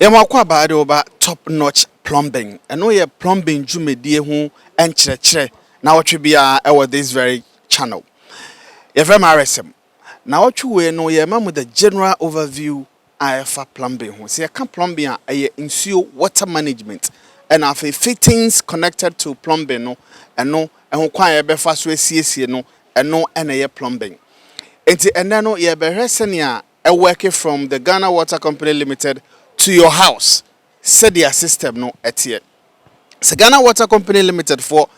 Yamakwa ba de oba top notch plumbing. Eno ye plumbing dwumedie ho enkyerɛkyerɛ na wotwe bia ewo this very channel. Ye from RSM. Na wotwe we no ye mamu the general overview afa plumbing ho. Se ye ka plumbing a ye nsuo water management and afa fittings connected to plumbing no eno ho kwan ye befa so asiesie no eno ena ye plumbing. Enti ena no ye behwe senia work from the Ghana Water Company Limited to your house. Said their system no etie. Se Ghana Water Company Limited for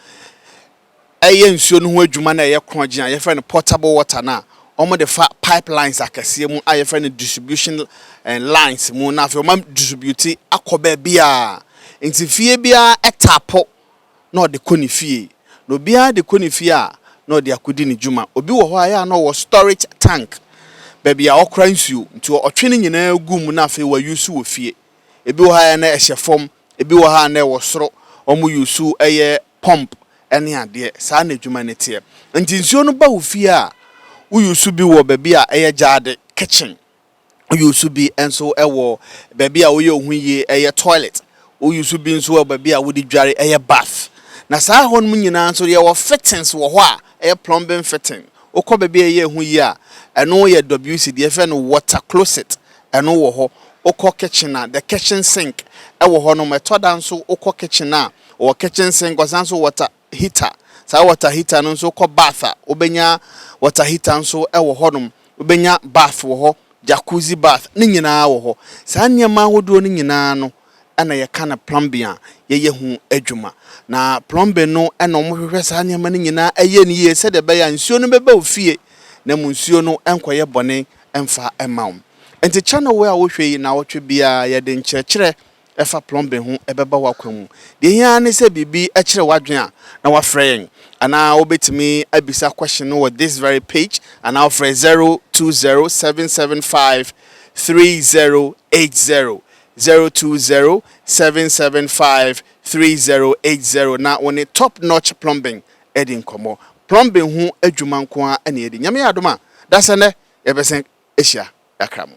eye nsuo no ho adwuma na ye kronje a ye friend portable water na omo the pipelines akese mu a ye friend distribution lines mu na fe omo distribute akoba bia enti fie bia etapo na de koni fie no bia de koni fie a na de akodi ni dwuma obi wo ho aya na wo storage tank baby a okra nsuo nti otwe nyina gum na fe wa use wo fie ebi wo ha na ehye fom ebi wo ha na wo soro omo use eye pump ene ade sa na adwuma ne tie nti nsuo no ba wo fie a wo use bi wo baby a eye jade kitchen wo use bi enso ewo baby a wo ye ohunye eye toilet wo use bi enso baby a wo di dware eye bath na sa ho no nyina nso ye wo fittings wo ho a eye plumbing fitting okọ baby eye ehunye a eno ye WCD efe no water closet eno wo ho okọ kitchen na the kitchen sink ewo ho no metoda nso okọ kitchen na o kitchen sink osanso water heater sa water heater no nso okọ bath a obenya water heater nso ewo ho no obenya bath wo ho jacuzzi bath ni nyina wo ho sa niam ahodo ni nyina no ana ye kana plumbing a ye hu adwuma na plumbing no eno mo hwehwe sa niam ni nyina eye ni ye se de be ya nsuo no beba ofie na munsuo no enkoye bone emfa emaum enti channel we a wo hwe na wotwe bia ye de nkyerɛkyerɛ efa plumbing ho ebeba wakwamu de hia ne se bibi ekyerɛ wadwen a na wafrɛ ana obetimi abisa question no with this very page and our frɛ 0207753080 0207753080 na one top notch plumbing edin komo plumbing ho adwuma nko a ene edi nyame adoma da sene yebesen ehia yakramo